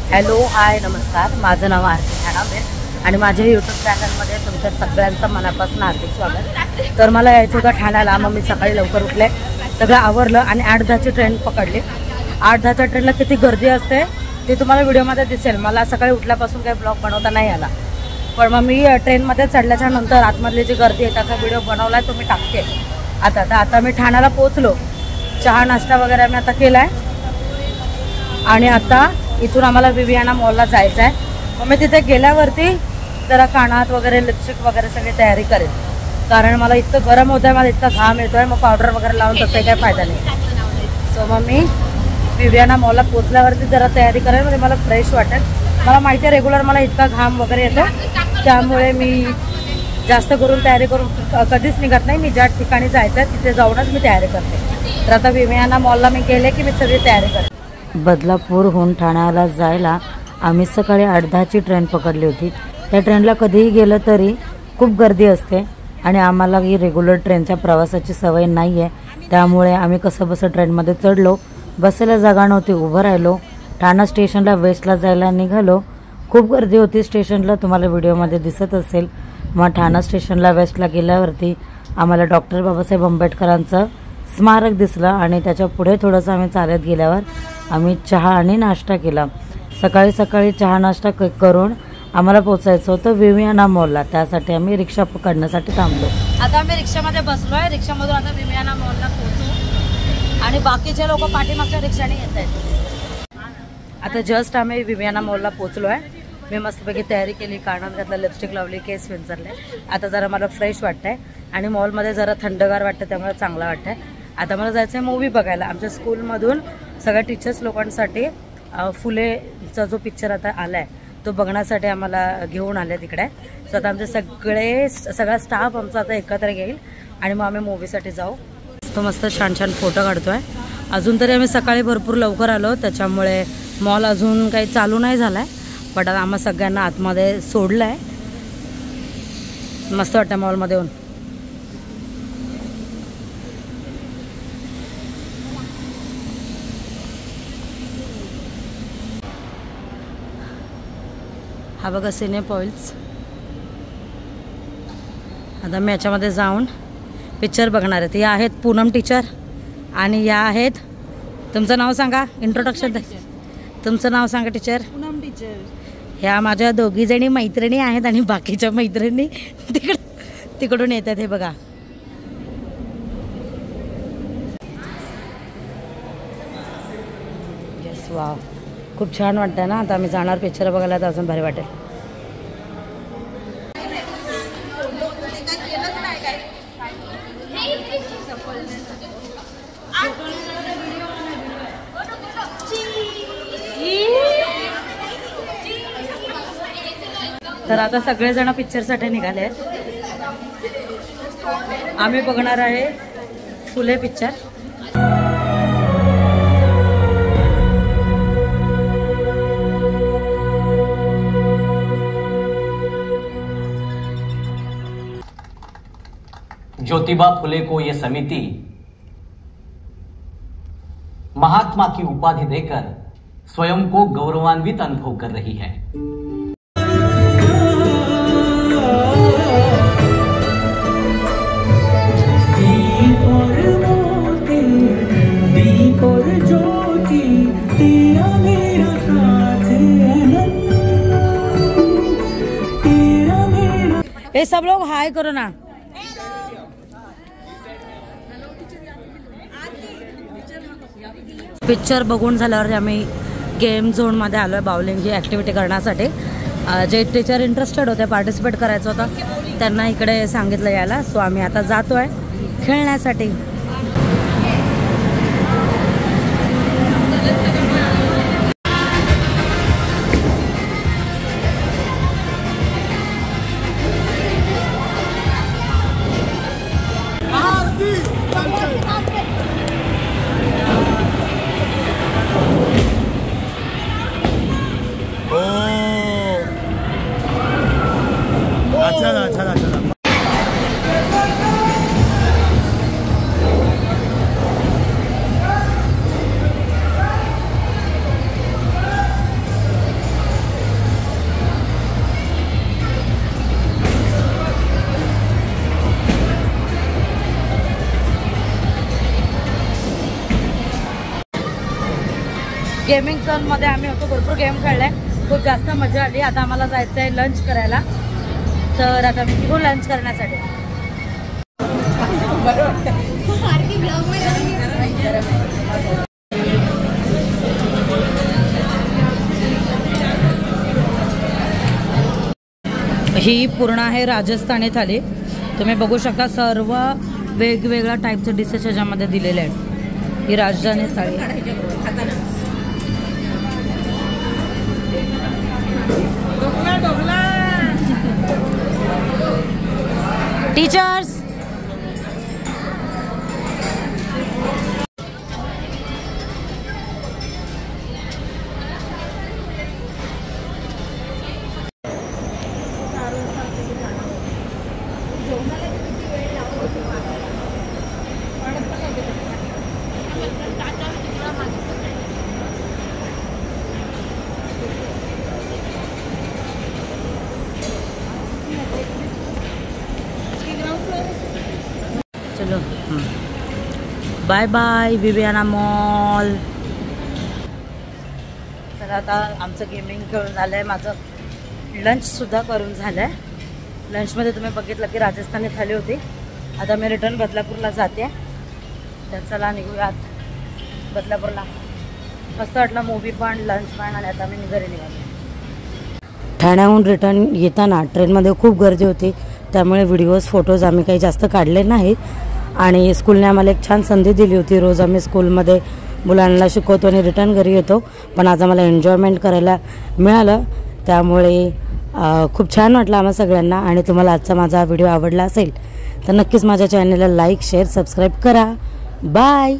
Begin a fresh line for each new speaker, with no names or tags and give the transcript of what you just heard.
Hello hi नमस्कार, माझं नाव आरती ठाणावे आणि माझ्या यूट्यूब चॅनलमध्ये तुमच्या सगळ्यांचं मनापासून हार्दिक स्वागत। तर मला यायचं होतं ठाण्याला, मग मी सकाळी लवकर उठले, सगळं आवरलं आणि 8:10ची ट्रेन पकडली। 8:10च्या ट्रेनला किती गर्दी असते ते तुम्हाला व्हिडिओमध्ये दिसेल। मला सकाळी उठल्यापासून काही ब्लॉग बनवता नाही आला, पण मग मी ट्रेनमध्ये चढल्याच्या नंतर आतमधली जी गर्दी आहे त्याचा व्हिडिओ बनवला आहे, तो मी टाकते। आता मी ठाण्याला पोहोचलो, चहा नाश्ता वगैरे मी आता केला आहे आणि आता इथून आम्हाला विवियाना मॉलला जायचं आहे। मग मी तिथे गेल्यावरती जरा कानात वगैरे लिपस्टिक वगैरे सगळी तयारी करेल, कारण मला इतकं गरम होतं आहे, मला इतका घाम येतो आहे, मग पावडर वगैरे लावून तसं काही फायदा नाही। सो मग मी विवियाना मॉलला पोचल्यावरती जरा तयारी करेल, म्हणजे मला फ्रेश वाटेल। मला माहिती आहे रेग्युलर मला इतका घाम वगैरे येतो, त्यामुळे मी जास्त करून तयारी करून कधीच निघत नाही। मी ज्या ठिकाणी जायचं आहे तिथे जाऊनच मी तयारी करते। तर आता विवियाना मॉलला मी गेले की मी सगळी तयारी करते। बदलापूरहून ठाण्याला जायला आम्ही सकाळी 8:10ची ट्रेन पकडली होती। त्या ट्रेनला कधीही गेलं तरी खूप गर्दी असते आणि आम्हाला ही रेग्युलर ट्रेनच्या प्रवासाची सवय नाही आहे, त्यामुळे आम्ही कसंबसं ट्रेनमध्ये चढलो। बसायला जागा नव्हती, उभं राहिलो। ठाणा स्टेशनला वेस्टला जायला निघालो। खूप गर्दी होती स्टेशनला, तुम्हाला व्हिडिओमध्ये दिसत असेल। मग ठाणा स्टेशनला वेस्टला गेल्यावरती आम्हाला डॉक्टर बाबासाहेब आंबेडकरांचं स्मारक दिसलं आणि त्याच्या पुढे थोडंसं आम्ही चालत गेल्यावर आम्ही चहा आणि नाश्ता केला। सकाळी सकाळी चहा नाश्ता करून आम्हाला पोचायचं होतं विवियाना मॉलला, त्यासाठी आम्ही रिक्षा पकडण्यासाठी थांबलो। आता आम्ही रिक्षामध्ये बसलोय, रिक्षामधून आता विवियाना मॉलला पोहोचू आणि बाकीचे लोक पाठीमागच्या रिक्षाने येत आहेत। आता जस्ट आम्ही विवियाना मॉलला पोहोचलोय। मी मस्तपैकी तयारी केली, कानात घातलं, लिपस्टिक लावली, केस विंचरले। आता जरा मला फ्रेश वाटतंय आणि मॉलमध्ये जरा थंडगार वाटतं, त्यामुळे चांगलं वाटतंय। आता मला जायचं आहे मूवी बघायला। आमच्या स्कूलमधून सगळ्या टीचर्स लोकांसाठी फुलेचा जो पिक्चर आता आला आहे तो बघण्यासाठी आम्हाला घेऊन आले तिकडे। तर आता आमचे सगळा स्टाफ आमचा आता एकत्र येईल आणि मग आम्ही मूवीसाठी जाऊ। मस्त छान छान फोटो काढतोय। अजून तरी आम्ही सकाळी भरपूर लवकर आलो, त्याच्यामुळे मॉल अजून काही चालू नाही झाला आहे, पण आता आम्हा सगळ्यांना आतमध्ये सोडलं आहे। मस्त वाटतं मॉलमध्ये येऊन। हा बघा सिनेपॉइंट्स। आता मी याच्यामध्ये जाऊन पिक्चर बघणार आहे। या आहेत पूनम टीचर आणि या आहेत, तुमचं नाव सांगा, इंट्रोडक्शन तुमचं नाव सांगा टीचर। पूनम टीचर। ह्या माझ्या दोघी जणी मैत्रिणी आहेत आणि बाकीच्या मैत्रिणी तिकडून येतात। हे बघा, येस वाव, खूप छान वाटतंय ना। आता आम्ही जाणार पिक्चर बघायला, तर अजून भारी वाटेल। तर आता सगळेजण पिक्चरसाठी निघाले आहेत। आम्ही बघणार आहे फुले पिक्चर।
ज्योतिबा फुले को ये समिति महात्मा की उपाधि देकर स्वयं को गौरवान्वित अनुभव कर रही है।
ये सब लोग हाय करो ना। पिक्चर बघून झाल्यावर आम्ही गेम झोनमध्ये आलो आहे, बाउलिंगची ॲक्टिव्हिटी करण्यासाठी। जे टीचर इंटरेस्टेड होते, पार्टिसिपेट करायचं होतं, त्यांना इकडे सांगितलं यायला। सो आम्ही आता जातो आहे खेळण्यासाठी। गेमिंग झोनमध्ये आम्ही होतो, भरपूर गेम खेळले, खूप जास्त मजा आली. आता आम्हाला जायचं आहे लंच करायला, तर आता मी निघू लंच करण्यासाठी. ही पूर्ण आहे राजस्थानी थाली. तुम्ही बघू शकता सर्व वेगवेगळ्या टाईपचे डिशेस ह्याच्यामध्ये दिलेले आहेत. ही राजस्थानी थाळी. टीचर्स चलो बाय बाय विवियाना मॉल. तर आता आमचं गेमिंग करून झालं आहे, माझं लंचसुद्धा करून झालं आहे. लंचमध्ये तुम्ही बघितलं की राजस्थानी थाली होती. आता मी रिटर्न बदलापूरला जाते, तर चला निघूयात बदलापूरला. मस्त वाटलं मूवी पण, लंच पण, आणि आता मी घरी निघाले. ठाण्याहून रिटर्न येताना ट्रेनमध्ये खूप गर्दी होती, त्यामुळे व्हिडिओज फोटोज आम्ही काही जास्त काढले नाही. आणि स्कूलने आम्हाला एक छान संधी दिली होती. रोज आम्ही स्कूलमध्ये मुलांना शिकवतो आणि रिटर्न घरी येतो, पण आज आम्हाला एन्जॉयमेंट करायला मिळालं, त्यामुळे खूप छान वाटलं आम्हा सगळ्यांना. आणि तुम्हाला आजचा माझा व्हिडिओ आवडला असेल तर नक्कीच माझ्या चॅनलला लाईक, शेअर, सबस्क्राईब करा. बाय.